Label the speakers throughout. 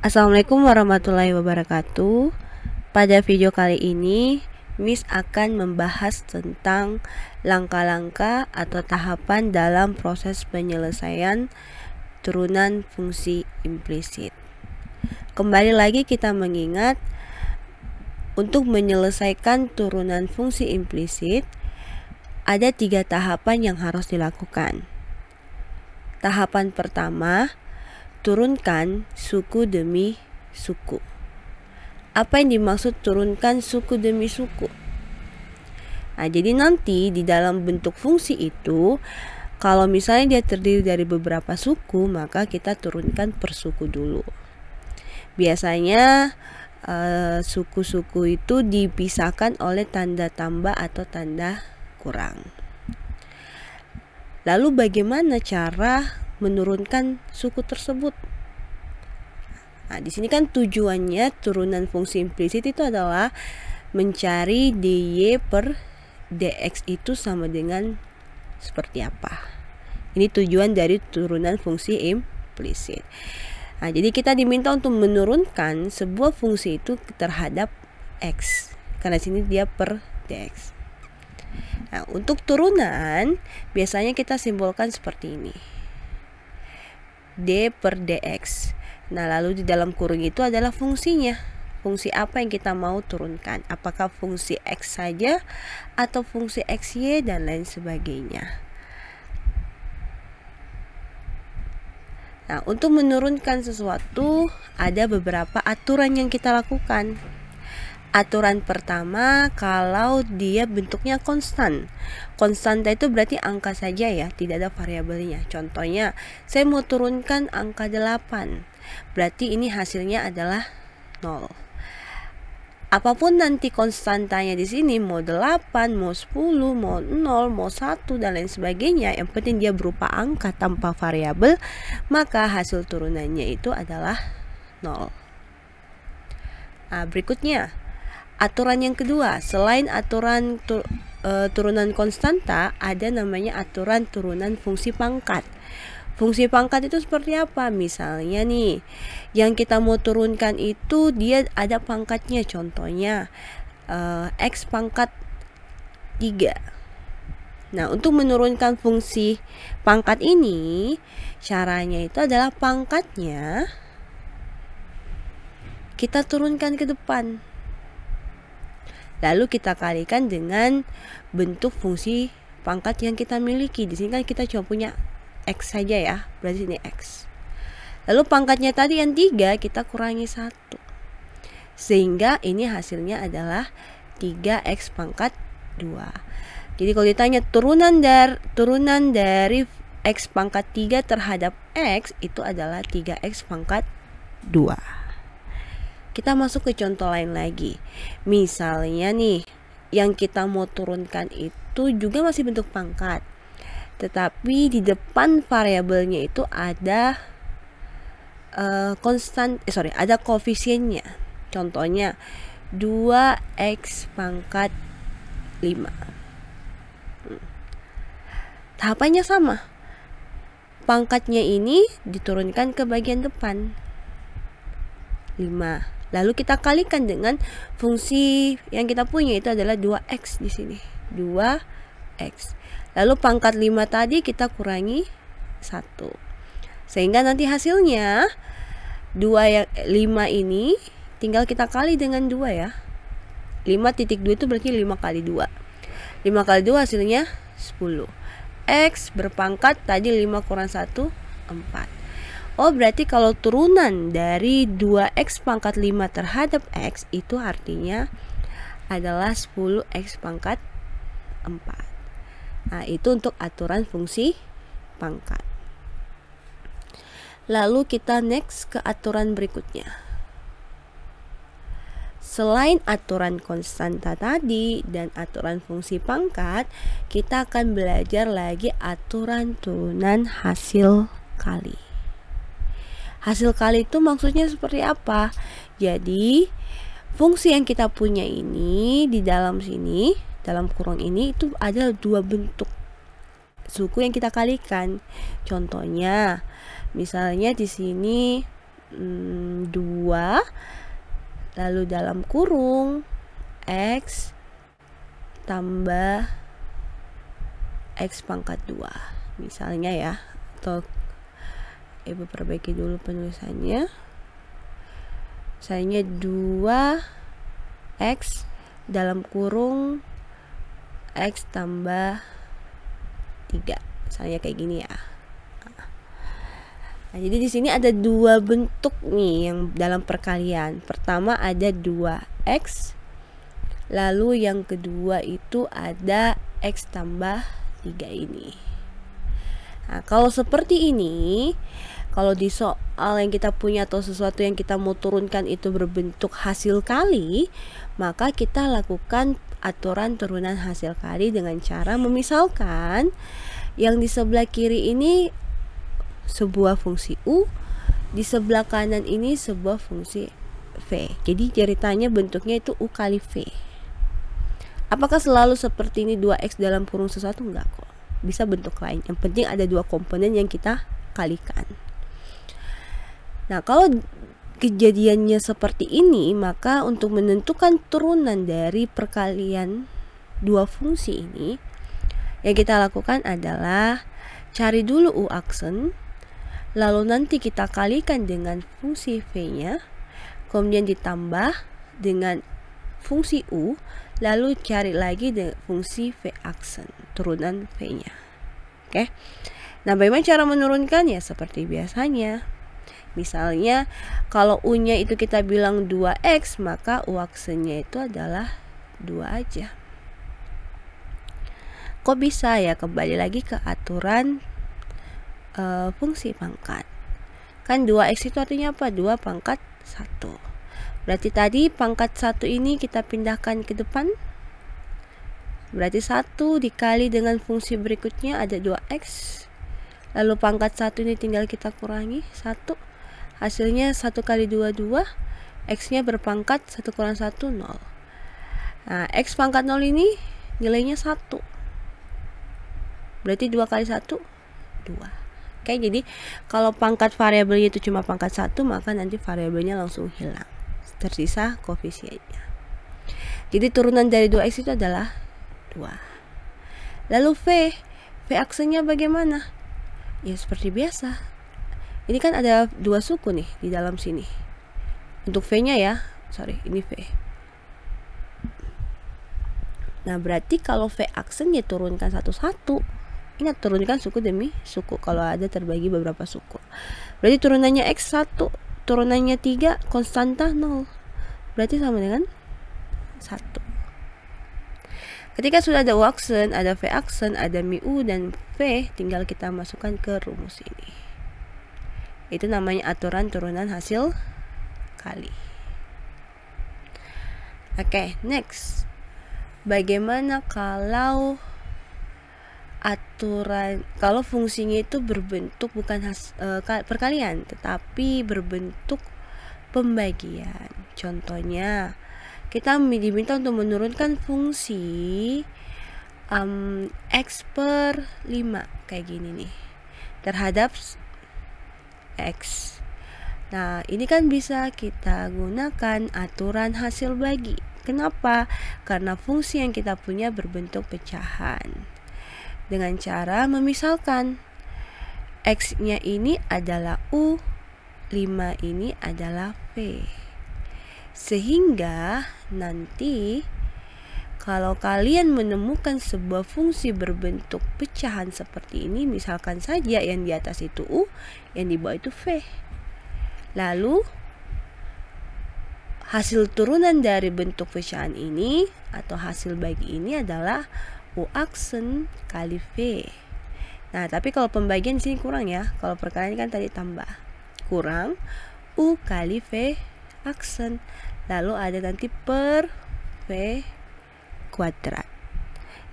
Speaker 1: Assalamualaikum warahmatullahi wabarakatuh. Pada video kali ini, Miss akan membahas tentang langkah-langkah atau tahapan dalam proses penyelesaian turunan fungsi implisit. Kembali lagi kita mengingat, untuk menyelesaikan turunan fungsi implisit, ada 3 tahapan yang harus dilakukan. Tahapan pertama, turunkan suku demi suku. Apa yang dimaksud turunkan suku demi suku? Nah, jadi nanti di dalam bentuk fungsi itu, kalau misalnya dia terdiri dari beberapa suku, maka kita turunkan per suku dulu. Biasanya suku-suku itu dipisahkan oleh tanda tambah atau tanda kurang. Lalu bagaimana cara menurunkan suku tersebut? Nah, di sini kan tujuannya turunan fungsi implisit itu adalah mencari dy per dx itu sama dengan seperti apa. Ini tujuan dari turunan fungsi implisit. Nah, jadi kita diminta untuk menurunkan sebuah fungsi itu terhadap x, karena sini dia per dx. Nah, untuk turunan biasanya kita simbolkan seperti ini, d per dx. Nah, lalu di dalam kurung itu adalah fungsinya. Fungsi apa yang kita mau turunkan? Apakah fungsi x saja atau fungsi xy dan lain sebagainya. Nah, untuk menurunkan sesuatu ada beberapa aturan yang kita lakukan. Aturan pertama, kalau dia bentuknya konstan. Konstanta itu berarti angka saja ya, tidak ada variabelnya. Contohnya, saya mau turunkan angka 8. Berarti ini hasilnya adalah 0. Apapun nanti konstantanya di sini, mau 8, mau 10, mau 0, mau 1 dan lain sebagainya, yang penting dia berupa angka tanpa variabel, maka hasil turunannya itu adalah 0. Nah, berikutnya, aturan yang kedua, selain aturan turunan konstanta, ada namanya aturan turunan fungsi pangkat. Fungsi pangkat itu seperti apa? Misalnya nih, yang kita mau turunkan itu dia ada pangkatnya, contohnya x pangkat 3. Nah, untuk menurunkan fungsi pangkat ini, caranya itu adalah pangkatnya kita turunkan ke depan. Lalu kita kalikan dengan bentuk fungsi pangkat yang kita miliki. Di sini kan kita cuma punya x saja ya, berarti ini x. Lalu pangkatnya tadi yang 3 kita kurangi 1. Sehingga ini hasilnya adalah 3x pangkat 2. Jadi kalau ditanya turunan dari x pangkat 3 terhadap x itu adalah 3x pangkat 2. Kita masuk ke contoh lain lagi. Misalnya nih, yang kita mau turunkan itu juga masih bentuk pangkat, tetapi di depan variabelnya itu ada ada koefisiennya. Contohnya 2x pangkat 5. Tahapannya sama. Pangkatnya ini diturunkan ke bagian depan 5. Lalu kita kalikan dengan fungsi yang kita punya itu adalah 2x di sini. 2x. Lalu pangkat 5 tadi kita kurangi 1. Sehingga nanti hasilnya 5 ini tinggal kita kali dengan 2 ya. 5.2 itu berarti 5 kali 2. 5 kali 2 hasilnya 10. X berpangkat tadi 5 kurang 1, 4. Oh, berarti kalau turunan dari 2x pangkat 5 terhadap x itu artinya adalah 10x pangkat 4. Nah, itu untuk aturan fungsi pangkat. Lalu kita next ke aturan berikutnya. Selain aturan konstanta tadi dan aturan fungsi pangkat, kita akan belajar lagi aturan turunan hasil kali. Hasil kali itu maksudnya seperti apa? Jadi, fungsi yang kita punya ini di dalam sini, dalam kurung ini itu ada 2 bentuk suku yang kita kalikan. Contohnya, misalnya di sini 2 lalu dalam kurung X tambah X pangkat 2 misalnya ya, atau Ibu perbaiki dulu penulisannya. Misalnya 2X dalam kurung X tambah 3, misalnya kayak gini ya. Nah, jadi di sini ada dua bentuk nih yang dalam perkalian. Pertama ada 2X, lalu yang kedua itu ada X tambah 3 ini. Nah, kalau seperti ini, kalau di soal yang kita punya atau sesuatu yang kita mau turunkan itu berbentuk hasil kali, maka kita lakukan aturan turunan hasil kali dengan cara memisalkan yang di sebelah kiri ini sebuah fungsi U, di sebelah kanan ini sebuah fungsi V. Jadi ceritanya bentuknya itu U kali V. Apakah selalu seperti ini 2X dalam kurung sesuatu? Enggak kok. Bisa bentuk lain. Yang penting ada dua komponen yang kita kalikan. Nah, kalau kejadiannya seperti ini, maka untuk menentukan turunan dari perkalian dua fungsi ini, yang kita lakukan adalah cari dulu U aksen, lalu nanti kita kalikan dengan fungsi V-nya, kemudian ditambah dengan fungsi U, lalu cari lagi dengan fungsi V aksen, turunan V-nya. Oke. Nah, bagaimana cara menurunkan? Ya seperti biasanya. Misalnya kalau U-nya itu kita bilang 2X, maka U aksennya itu adalah 2 aja. Kok bisa ya? Kembali lagi ke aturan fungsi pangkat. Kan 2X itu artinya apa? 2 pangkat 1. Berarti tadi pangkat 1 ini kita pindahkan ke depan. Berarti 1 dikali dengan fungsi berikutnya ada 2X. Lalu pangkat 1 ini tinggal kita kurangi 1. Hasilnya 1 kali 2, 2. X-nya berpangkat 1 kurang 1, 0. Nah, X pangkat 0 ini nilainya 1. Berarti 2 kali 1, 2. Oke, jadi kalau pangkat variabelnya itu cuma pangkat 1, maka nanti variabelnya langsung hilang. Tersisa koefisiennya. Jadi turunan dari 2X itu adalah 2. Lalu V aksennya bagaimana? Ya seperti biasa. Ini kan ada dua suku nih di dalam sini. Untuk V-nya ya, ini V. Nah, berarti kalau V aksennya turunkan satu-satu, ingat turunkan suku demi suku kalau ada terbagi beberapa suku. Berarti turunannya X1, turunannya 3, konstanta 0. Berarti sama dengan 1. Ketika sudah ada U aksen, ada V aksen, ada mi U dan V, tinggal kita masukkan ke rumus ini. Itu namanya aturan turunan hasil kali. Oke, next. Bagaimana kalau fungsinya itu berbentuk bukan perkalian, tetapi berbentuk pembagian. Contohnya, kita diminta untuk menurunkan fungsi X per 5 kayak gini nih terhadap X. Nah, ini kan bisa kita gunakan aturan hasil bagi. Kenapa? Karena fungsi yang kita punya berbentuk pecahan. Dengan cara memisalkan X-nya ini adalah U, 5 ini adalah V. Sehingga nanti kalau kalian menemukan sebuah fungsi berbentuk pecahan seperti ini, misalkan saja yang di atas itu U, yang di bawah itu V. Lalu hasil turunan dari bentuk pecahan ini atau hasil bagi ini adalah U aksen kali V. Nah, tapi kalau pembagian di sini kurang ya. Kalau perkalian kan tadi tambah. Kurang U kali V aksen. Lalu ada nanti per V kuadrat.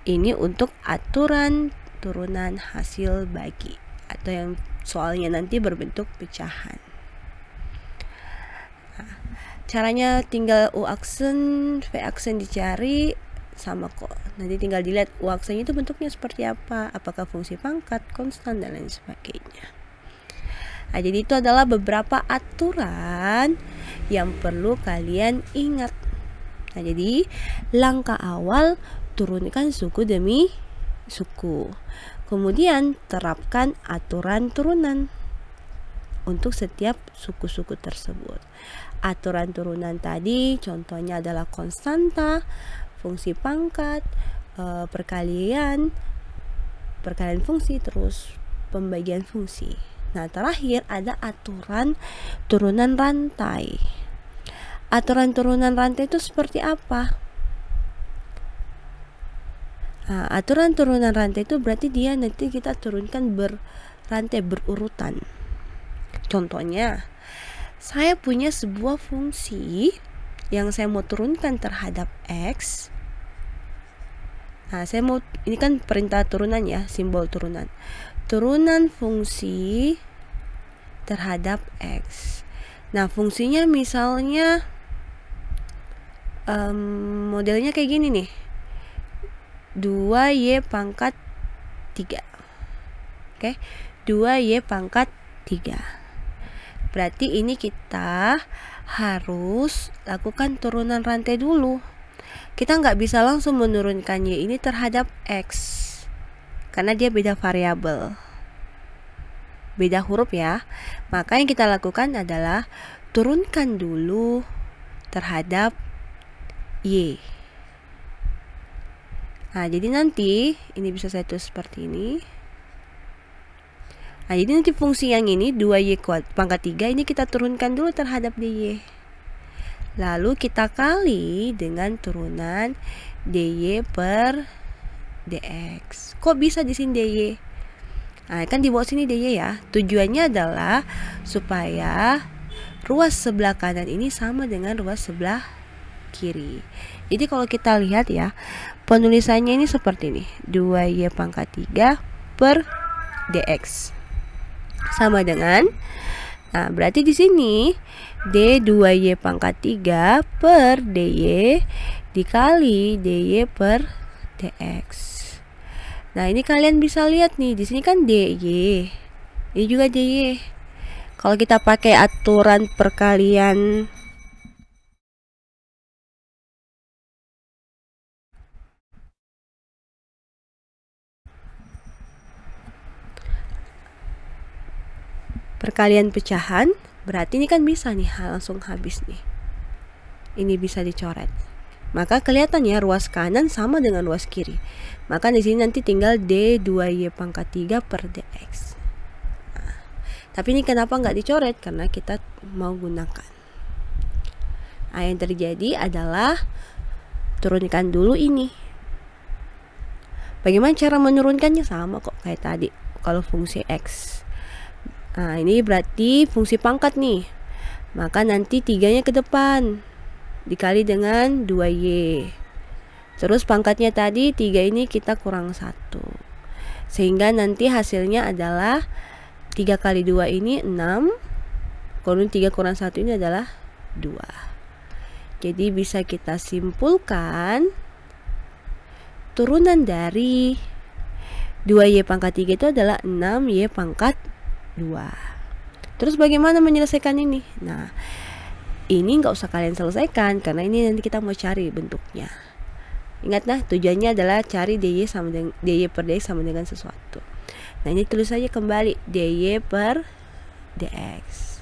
Speaker 1: Ini untuk aturan turunan hasil bagi atau yang soalnya nanti berbentuk pecahan. Nah, caranya tinggal U aksen, V aksen dicari, sama kok. Nanti tinggal dilihat U aksennya itu bentuknya seperti apa, apakah fungsi pangkat, konstan dan lain sebagainya. Nah, jadi itu adalah beberapa aturan yang perlu kalian ingat. Nah, jadi langkah awal turunkan suku demi suku. Kemudian terapkan aturan turunan untuk setiap suku-suku tersebut. Aturan turunan tadi contohnya adalah konstanta, fungsi pangkat, perkalian fungsi, terus pembagian fungsi. Nah, terakhir ada aturan turunan rantai. Aturan turunan rantai itu seperti apa? Nah, aturan turunan rantai itu berarti dia nanti kita turunkan rantai berurutan. Contohnya, saya punya sebuah fungsi yang saya mau turunkan terhadap X. Nah, ini kan perintah turunan ya, simbol turunan. Turunan fungsi terhadap X. Nah, fungsinya misalnya modelnya kayak gini nih. 2y pangkat 3. Oke, 2y pangkat 3. Berarti ini kita harus lakukan turunan rantai dulu. Kita nggak bisa langsung menurunkan y ini terhadap x, karena dia beda variabel, beda huruf ya. Maka yang kita lakukan adalah turunkan dulu terhadap y. Nah, jadi nanti ini bisa saya tulis seperti ini. Nah, jadi nanti fungsi yang ini 2y pangkat 3 ini kita turunkan dulu terhadap dy. Lalu kita kali dengan turunan dy per dx. Kok bisa di sini dy? Nah, kan di bawah sini dy ya. Tujuannya adalah supaya ruas sebelah kanan ini sama dengan ruas sebelah kiri. Jadi kalau kita lihat ya, penulisannya ini seperti ini. 2y pangkat 3 per dx. Sama dengan, nah berarti di sini d2y pangkat 3 per dy dikali dy per dx. Nah, ini kalian bisa lihat nih, di sini kan dy, ini juga dy. Kalau kita pakai aturan perkalian pecahan, berarti ini kan bisa nih langsung habis nih. Ini bisa dicoret. Maka kelihatan ya ruas kanan sama dengan ruas kiri. Maka di sini nanti tinggal d2y pangkat 3 per dx. Nah, tapi ini kenapa nggak dicoret? Karena kita mau gunakan. Nah, yang terjadi adalah turunkan dulu ini. Bagaimana cara menurunkannya? Sama kok kayak tadi kalau fungsi x. Nah, ini berarti fungsi pangkat nih. Maka nanti 3-nya ke depan dikali dengan 2y. Terus pangkatnya tadi 3 ini kita kurang 1. Sehingga nanti hasilnya adalah 3 kali 2 ini 6. Kemudian 3 kurang 1 ini adalah 2. Jadi bisa kita simpulkan turunan dari 2y pangkat 3 itu adalah 6y pangkat 2. Terus bagaimana menyelesaikan ini? Nah, ini nggak usah kalian selesaikan karena ini nanti kita mau cari bentuknya. Ingat nah, tujuannya adalah cari dy sama dengan dy per dx sama dengan sesuatu. Nah, ini tulis saja kembali dy per dx.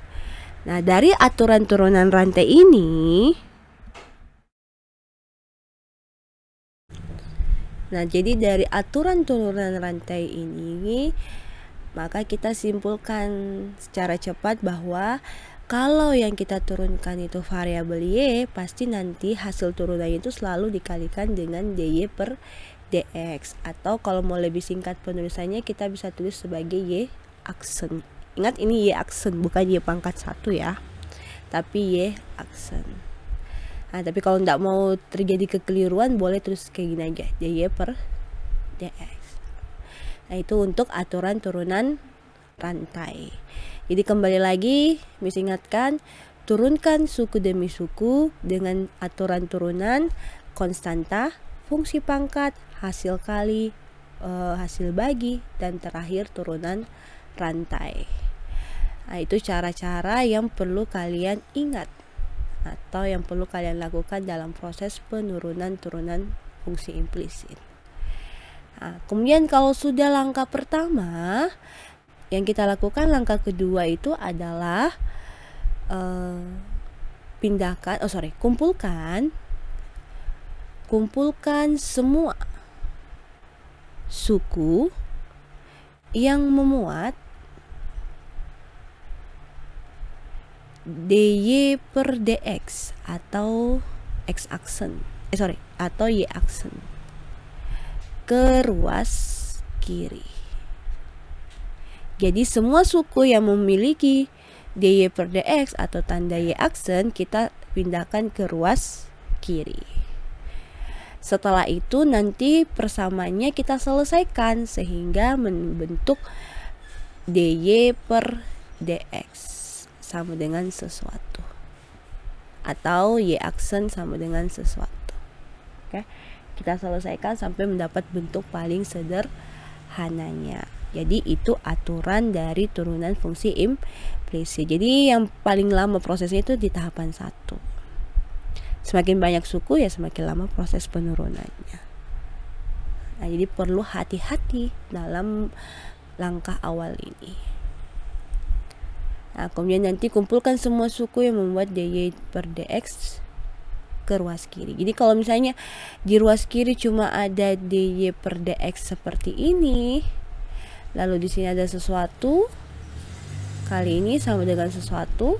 Speaker 1: Nah, dari aturan turunan rantai ini, nah jadi dari aturan turunan rantai ini, maka kita simpulkan secara cepat bahwa kalau yang kita turunkan itu variabel y, pasti nanti hasil turunan itu selalu dikalikan dengan dy per dx. Atau kalau mau lebih singkat penulisannya, kita bisa tulis sebagai y aksen. Ingat ini y aksen, bukan y pangkat 1 ya, tapi y aksen. Nah, tapi kalau tidak mau terjadi kekeliruan, boleh tulis kayak gini aja, dy per dx. Nah, itu untuk aturan turunan rantai. Jadi kembali lagi, Miss ingatkan, turunkan suku demi suku dengan aturan turunan, konstanta, fungsi pangkat, hasil kali, hasil bagi, dan terakhir turunan rantai. Nah, itu cara-cara yang perlu kalian ingat atau yang perlu kalian lakukan dalam proses penurunan-turunan fungsi implisit. Nah, kemudian kalau sudah langkah pertama, yang kita lakukan langkah kedua itu adalah kumpulkan semua suku yang memuat dy per dx atau atau y aksen ke ruas kiri. Jadi semua suku yang memiliki dy per dx atau tanda y aksen kita pindahkan ke ruas kiri. Setelah itu nanti persamaannya kita selesaikan sehingga membentuk dy per dx sama dengan sesuatu atau y aksen sama dengan sesuatu. Oke, kita selesaikan sampai mendapat bentuk paling sederhananya. Jadi itu aturan dari turunan fungsi implisit. Jadi yang paling lama prosesnya itu di tahapan 1. Semakin banyak suku ya semakin lama proses penurunannya. Nah, jadi perlu hati-hati dalam langkah awal ini. Nah, kemudian nanti kumpulkan semua suku yang membuat dy per dx ke ruas kiri. Jadi kalau misalnya di ruas kiri cuma ada dy per dx seperti ini, lalu di sini ada sesuatu, kali ini sama dengan sesuatu.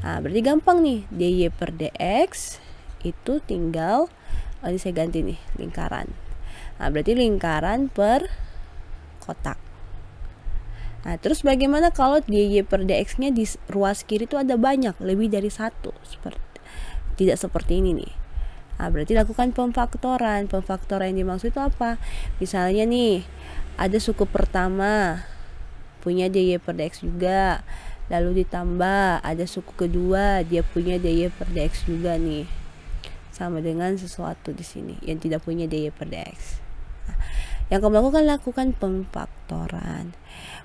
Speaker 1: Nah, berarti gampang nih, dy per dx itu tinggal, ini saya ganti nih, lingkaran. Nah, berarti lingkaran per kotak. Nah, terus bagaimana kalau dy per dx nya di ruas kiri itu ada banyak, lebih dari 1, tidak seperti ini nih. Nah, berarti lakukan pemfaktoran. Pemfaktoran yang dimaksud itu apa? Misalnya nih, ada suku pertama punya dy per dx juga, lalu ditambah ada suku kedua dia punya dy per dx juga nih, sama dengan sesuatu di sini yang tidak punya dy per dx. Nah, yang kamu lakukan pemfaktoran.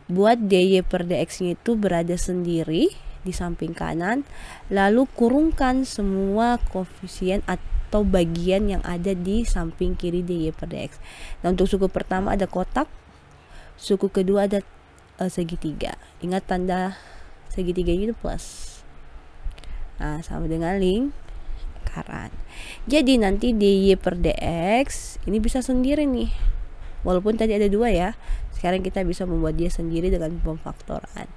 Speaker 1: Buat dy per dx nya itu berada sendiri di samping kanan, lalu kurungkan semua koefisien atau bagian yang ada di samping kiri dy per dx. Nah, untuk suku pertama ada kotak, suku kedua ada segitiga. Ingat tanda segitiga itu plus. Nah, sama dengan lingkaran. Jadi nanti dy per dx ini bisa sendiri nih, walaupun tadi ada 2 ya. Sekarang kita bisa membuat dia sendiri dengan pemfaktoran.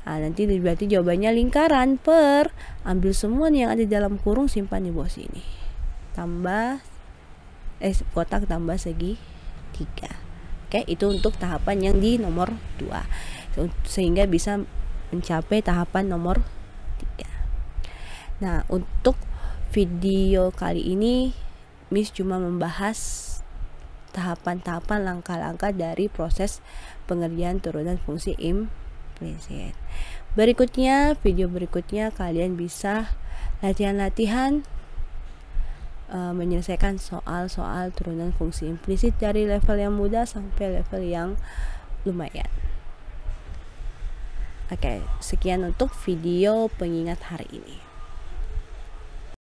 Speaker 1: Nah, nanti berarti jawabannya lingkaran per, ambil semua yang ada di dalam kurung, simpan di bawah sini, tambah kotak tambah segitiga. Oke, itu untuk tahapan yang di nomor 2, sehingga bisa mencapai tahapan nomor 3. Nah, untuk video kali ini Miss cuma membahas tahapan-tahapan langkah-langkah dari proses pengerjaan turunan fungsi implisit. Berikutnya, video berikutnya kalian bisa latihan-latihan menyelesaikan soal-soal turunan fungsi implisit dari level yang mudah sampai level yang lumayan. Oke, sekian untuk video pengingat hari ini.